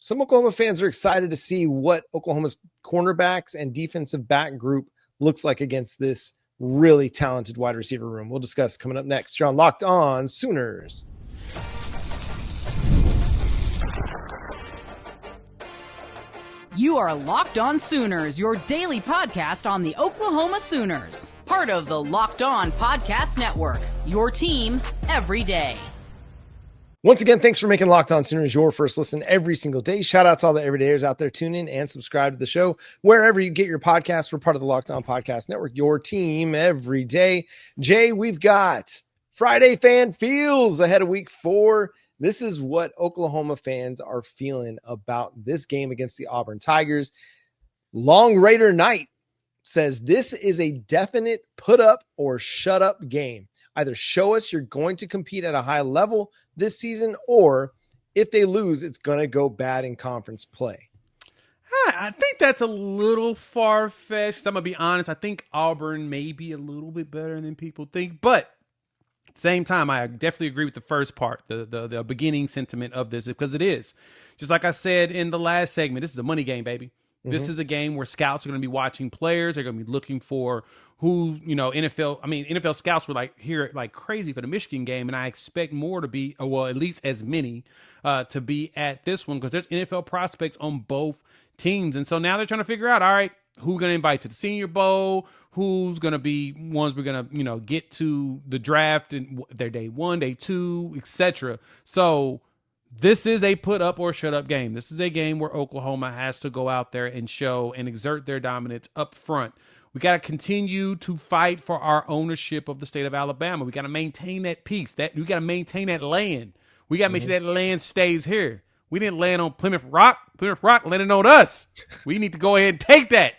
Some Oklahoma fans are excited to see what Oklahoma's cornerbacks and defensive back group looks like against this really talented wide receiver room. We'll discuss coming up next. You're on Locked On Sooners. You are Locked On Sooners, your daily podcast on the Oklahoma Sooners. Part of the Locked On Podcast Network, your team every day. Once again, thanks for making Locked On Sooners your first listen every single day. Shout out to all the everydayers out there. Tune in and subscribe to the show wherever you get your podcasts. We're part of the Locked On Podcast Network, your team every day. Jay, we've got Friday fan feels ahead of week 4. This is what Oklahoma fans are feeling about this game against the Auburn Tigers. Long Raider Knight says this is a definite put up or shut up game. Either show us you're going to compete at a high level this season, or if they lose, it's going to go bad in conference play. I think that's a little far-fetched. I'm going to be honest. I think Auburn may be a little bit better than people think, but at the same time, I definitely agree with the first part, the beginning sentiment of this, because it is. Just like I said in the last segment, this is a money game, baby. This is a game where scouts are going to be watching players. They're going to be looking for who, NFL scouts were like crazy for the Michigan game. And I expect more to be, well, at least as many to be at this one, because there's NFL prospects on both teams. And so now they're trying to figure out, all right, who's going to invite to the Senior Bowl, who's going to be ones we're going to, get to the draft and their day 1, day 2, etc. So this is a put up or shut up game. This is a game where Oklahoma has to go out there and show and exert their dominance up front. We got to continue to fight for our ownership of the state of Alabama. We got to maintain that peace. We got to maintain that land. We got to make sure that land stays here. We didn't land on Plymouth Rock. Plymouth Rock landed on us. We need to go ahead and take that.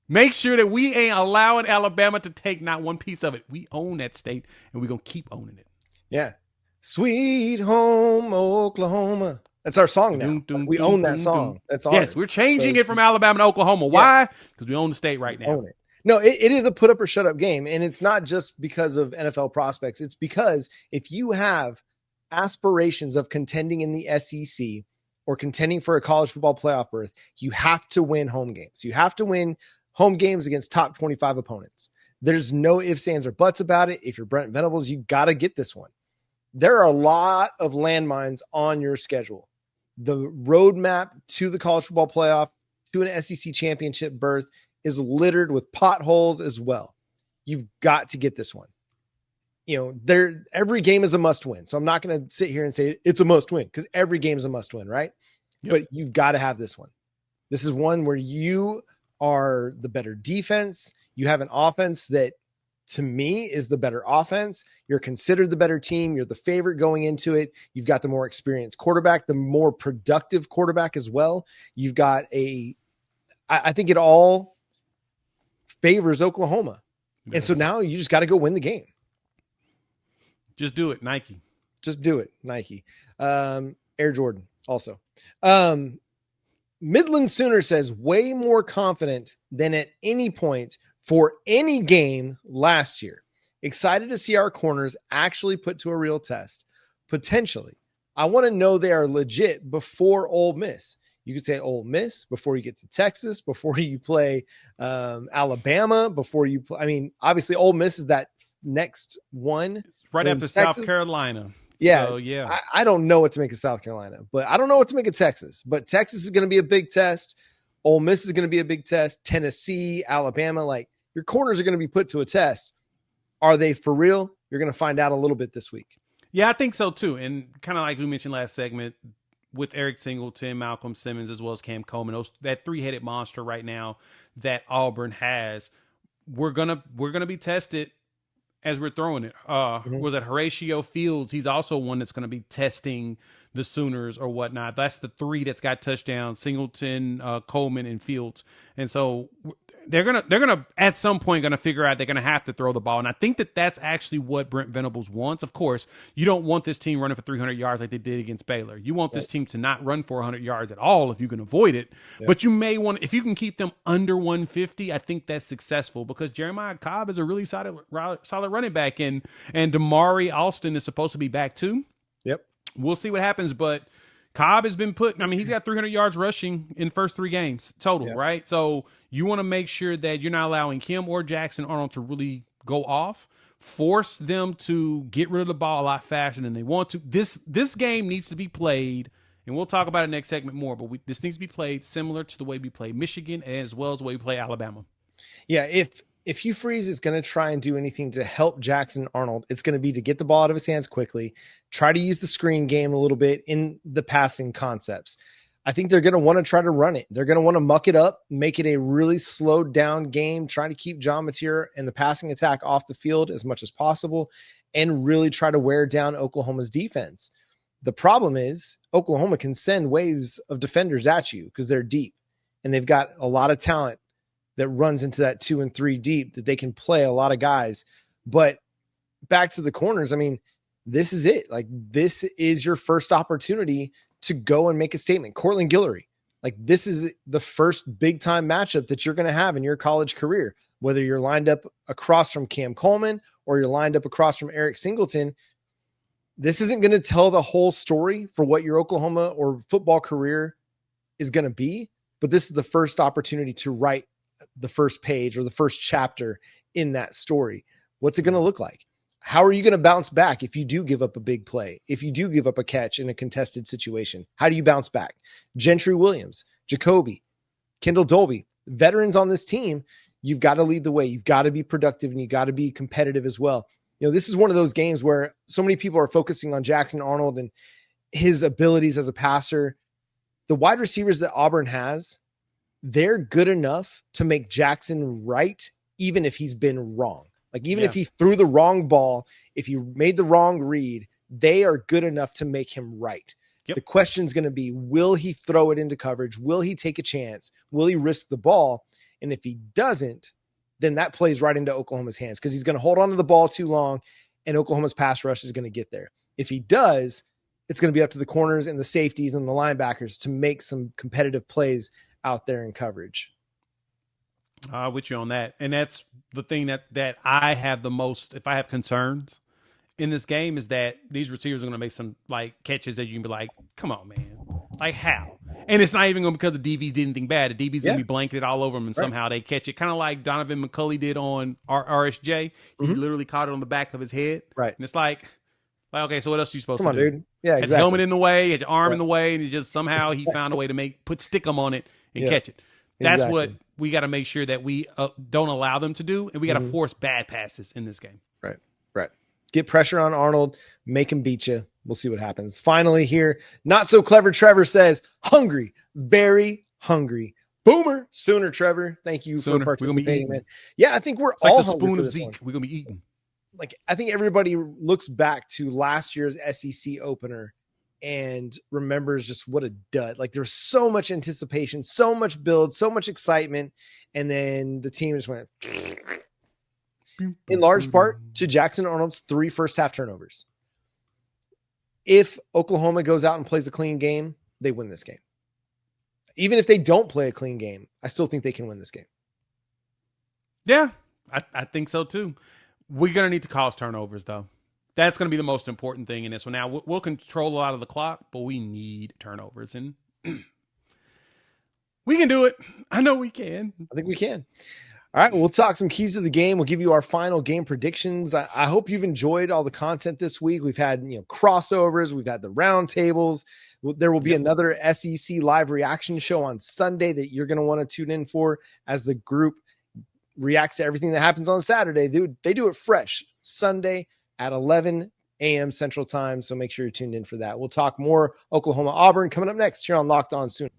Make sure that we ain't allowing Alabama to take not one piece of it. We own that state, and we're going to keep owning it. Yeah. Sweet home Oklahoma. That's our song now. We own that song. That's ours. Yes, we're changing it from Alabama to Oklahoma. Why? Because we own the state right now. Own it. No, it is a put up or shut up game. And it's not just because of NFL prospects. It's because if you have aspirations of contending in the SEC or contending for a college football playoff berth, you have to win home games. You have to win home games against top 25 opponents. There's no ifs, ands, or buts about it. If you're Brent Venables, you got to get this one. There are a lot of landmines on your schedule. The roadmap to the college football playoff, to an SEC championship berth, is littered with potholes as well. You've got to get this one. Every game is a must win. So I'm not going to sit here and say it's a must win, because every game is a must win, right? Yep. But you've got to have this one. This is one where you are the better defense. You have an offense that, to me, is the better offense. You're considered the better team. You're the favorite going into it. You've got the more experienced quarterback, the more productive quarterback as well. You've got I think it all favors Oklahoma. Yes. And so now you just got to go win the game. Just do it, Nike. Just do it, Nike. Air Jordan also. Midland Sooner says way more confident than at any point for any game last year. Excited to see our corners actually put to a real test. Potentially. I want to know they are legit before Ole Miss. You could say Ole Miss before you get to Texas, before you play Alabama, before you play. I mean, obviously Ole Miss is that next one. Right after Texas. South Carolina. Yeah. So, yeah. I don't know what to make of South Carolina, but I don't know what to make of Texas. But Texas is going to be a big test. Ole Miss is going to be a big test. Tennessee, Alabama, like your corners are going to be put to a test. Are they for real? You're going to find out a little bit this week. Yeah, I think so too. And kind of like we mentioned last segment, with Eric Singleton, Malcolm Simmons, as well as Cam Coleman, that three-headed monster right now that Auburn has, we're gonna be tested as we're throwing it. Was it Horatio Fields? He's also one that's going to be testing the Sooners or whatnot. That's the three that's got touchdowns: Singleton, Coleman, and Fields. And so they're gonna at some point gonna figure out they're gonna have to throw the ball. And I think that's actually what Brent Venables wants. Of course, you don't want this team running for 300 yards like they did against Baylor. You want this team to not run 400 yards at all if you can avoid it. Yep. But you may want, if you can keep them under 150, I think that's successful, because Jeremiah Cobb is a really solid running back, and Damari Alston is supposed to be back too. Yep. We'll see what happens, but Cobb has been he's got 300 yards rushing in the first 3 games total, right? So you want to make sure that you're not allowing him or Jackson Arnold to really go off, force them to get rid of the ball a lot faster than they want to. This game needs to be played, and we'll talk about it next segment more, but this needs to be played similar to the way we play Michigan as well as the way we play Alabama. Yeah, if Hugh Freeze is going to try and do anything to help Jackson Arnold, it's going to be to get the ball out of his hands quickly, try to use the screen game a little bit in the passing concepts. I think they're going to want to try to run it. They're going to want to muck it up, make it a really slowed down game, try to keep John Mateer and the passing attack off the field as much as possible, and really try to wear down Oklahoma's defense. The problem is Oklahoma can send waves of defenders at you because they're deep, and they've got a lot of talent that runs into that 2 and 3 deep that they can play a lot of guys. But back to the corners, I mean, this is it. Like, this is your first opportunity to go and make a statement. Cortland Guillory, like, this is the first big time matchup that you're going to have in your college career, whether you're lined up across from Cam Coleman or you're lined up across from Eric Singleton. This isn't going to tell the whole story for what your Oklahoma or football career is going to be, but this is the first opportunity to write the first page or the first chapter in that story. What's it going to look like? How are you going to bounce back if you do give up a big play? If you do give up a catch in a contested situation, how do you bounce back? Gentry Williams, Jacoby, Kendall Dolby, veterans on this team, you've got to lead the way. You've got to be productive and you got to be competitive as well. You know, this is one of those games where so many people are focusing on Jackson Arnold and his abilities as a passer. The wide receivers that Auburn has, they're good enough to make Jackson right, even if he's been wrong. Like, even if he threw the wrong ball, if you made the wrong read, they are good enough to make him right. Yep. The question is going to be, will he throw it into coverage? Will he take a chance? Will he risk the ball? And if he doesn't, then that plays right into Oklahoma's hands because he's going to hold on to the ball too long and Oklahoma's pass rush is going to get there. If he does, it's going to be up to the corners and the safeties and the linebackers to make some competitive plays out there in coverage. With you on that. And that's the thing that I have the most, if I have concerns in this game, is that these receivers are going to make some like catches that you can be like, come on, man. Like, how? And it's not even going to be because the DBs did anything bad. The DBs going to be blanketed all over them and somehow they catch it. Kind of like Donovan McCulley did on RSJ. He literally caught it on the back of his head. Right. And it's like, okay, so what else are you supposed to do? Dude. Yeah, exactly. Had your helmet in the way, had your arm in the way, and just somehow he found a way to put stick 'em on it and catch it. That's what we got to make sure that we don't allow them to do, and we got to force bad passes in this game. Right. Get pressure on Arnold, make him beat you. We'll see what happens. Finally here, not so clever Trevor says, hungry, very hungry. Boomer Sooner, Trevor. Thank you for participating, man. Yeah, I think we're all like the spoon of Zeke. We're going to be eating. Like, I think everybody looks back to last year's SEC opener and remembers just what a dud. Like, there was so much anticipation, so much build, so much excitement. And then the team just went in large part to Jackson Arnold's 3 first half turnovers. If Oklahoma goes out and plays a clean game, they win this game. Even if they don't play a clean game, I still think they can win this game. Yeah, I think so too. We're going to need to cause turnovers, though. That's going to be the most important thing in this one. Now, we'll control a lot of the clock, but we need turnovers. And we can do it. I know we can. I think we can. All right, we'll talk some keys of the game. We'll give you our final game predictions. I hope you've enjoyed all the content this week. We've had crossovers. We've had the round tables. There will be another SEC live reaction show on Sunday that you're going to want to tune in for as the group reacts to everything that happens on Saturday. They do it fresh Sunday at 11 a.m. Central Time. So make sure you're tuned in for that. We'll talk more Oklahoma Auburn coming up next here on Locked On Sooners.